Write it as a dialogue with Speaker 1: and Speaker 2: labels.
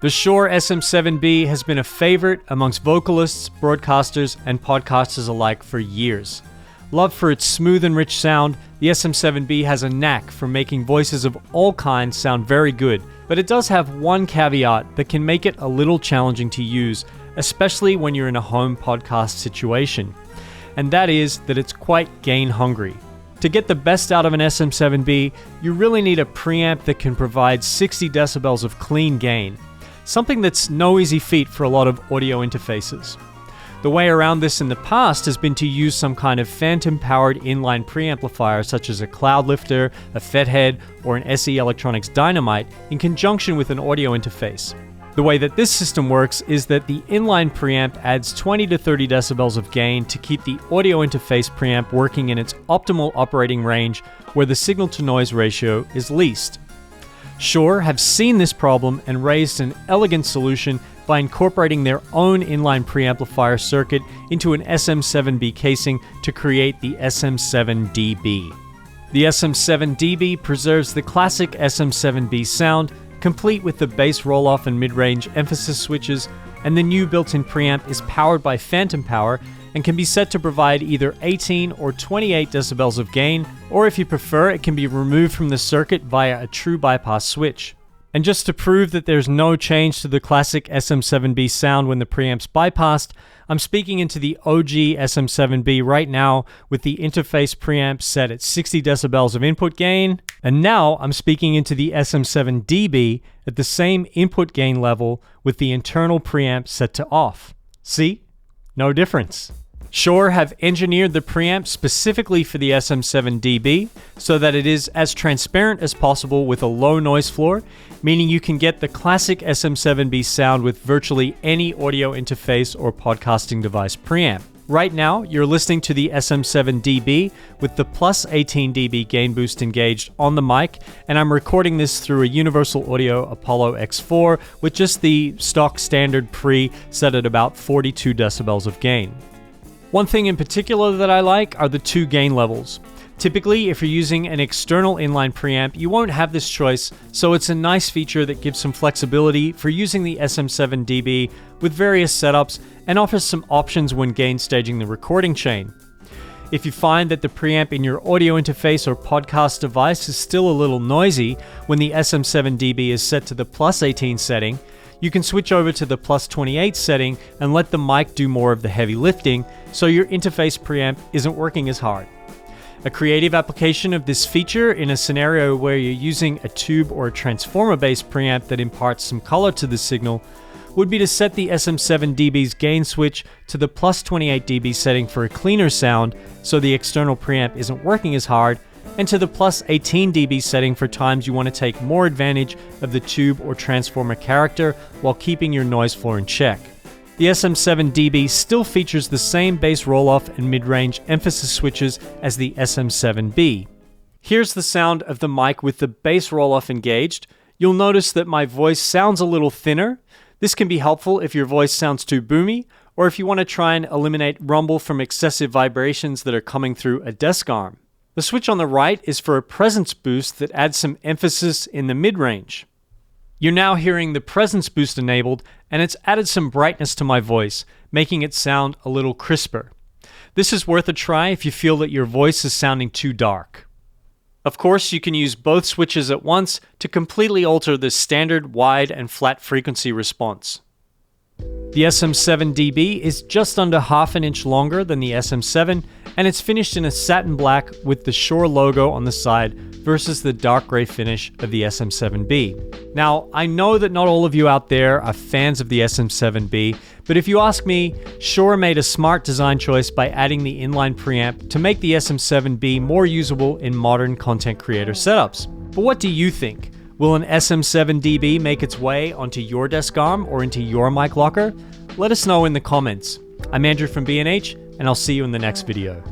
Speaker 1: The Shure SM7B has been a favorite amongst vocalists, broadcasters, and podcasters alike for years. Loved for its smooth and rich sound, the SM7B has a knack for making voices of all kinds sound very good, but it does have one caveat that can make it a little challenging to use, especially when you're in a home podcast situation. And that is that it's quite gain hungry. To get the best out of an SM7B, you really need a preamp that can provide 60 decibels of clean gain. Something that's no easy feat for a lot of audio interfaces. The way around this in the past has been to use some kind of phantom-powered inline preamplifier such as a cloud lifter, a FET or an SE Electronics Dynamite in conjunction with an audio interface. The way that this system works is that the inline preamp adds 20 to 30 decibels of gain to keep the audio interface preamp working in its optimal operating range where the signal-to-noise ratio is least. Shure have seen this problem and raised an elegant solution by incorporating their own inline preamplifier circuit into an SM7B casing to create the SM7dB. The SM7dB preserves the classic SM7B sound, complete with the bass roll-off and mid-range emphasis switches, and the new built-in preamp is powered by phantom power and can be set to provide either 18 or 28 decibels of gain, or if you prefer, it can be removed from the circuit via a true bypass switch. And just to prove that there's no change to the classic SM7B sound when the preamp's bypassed, I'm speaking into the OG SM7B right now with the interface preamp set at 60 decibels of input gain, and now I'm speaking into the SM7dB at the same input gain level with the internal preamp set to off. See? No difference. Shure have engineered the preamp specifically for the SM7dB so that it is as transparent as possible with a low noise floor, meaning you can get the classic SM7B sound with virtually any audio interface or podcasting device preamp. Right now, you're listening to the SM7dB with the plus 18 dB gain boost engaged on the mic, and I'm recording this through a Universal Audio Apollo X4 with just the stock standard pre set at about 42 decibels of gain. One thing in particular that I like are the two gain levels. Typically, if you're using an external inline preamp, you won't have this choice, so it's a nice feature that gives some flexibility for using the SM7dB with various setups and offers some options when gain staging the recording chain. If you find that the preamp in your audio interface or podcast device is still a little noisy when the SM7dB is set to the plus 18 setting, you can switch over to the plus 28 setting and let the mic do more of the heavy lifting so your interface preamp isn't working as hard. A creative application of this feature in a scenario where you're using a tube or a transformer-based preamp that imparts some color to the signal would be to set the SM7dB's gain switch to the plus 28 dB setting for a cleaner sound so the external preamp isn't working as hard, and to the plus 18 dB setting for times you want to take more advantage of the tube or transformer character while keeping your noise floor in check. The SM7dB still features the same bass roll-off and mid-range emphasis switches as the SM7B. Here's the sound of the mic with the bass roll-off engaged. You'll notice that my voice sounds a little thinner. This can be helpful if your voice sounds too boomy, or if you want to try and eliminate rumble from excessive vibrations that are coming through a desk arm. The switch on the right is for a presence boost that adds some emphasis in the mid-range. You're now hearing the presence boost enabled, and it's added some brightness to my voice, making it sound a little crisper. This is worth a try if you feel that your voice is sounding too dark. Of course, you can use both switches at once to completely alter the standard wide and flat frequency response. The SM7dB is just under half an inch longer than the SM7, and it's finished in a satin black with the Shure logo on the side versus the dark gray finish of the SM7B. Now, I know that not all of you out there are fans of the SM7B, but if you ask me, Shure made a smart design choice by adding the inline preamp to make the SM7B more usable in modern content creator setups. But what do you think? Will an SM7dB make its way onto your desk arm or into your mic locker? Let us know in the comments. I'm Andrew from B&H, and I'll see you in the next video.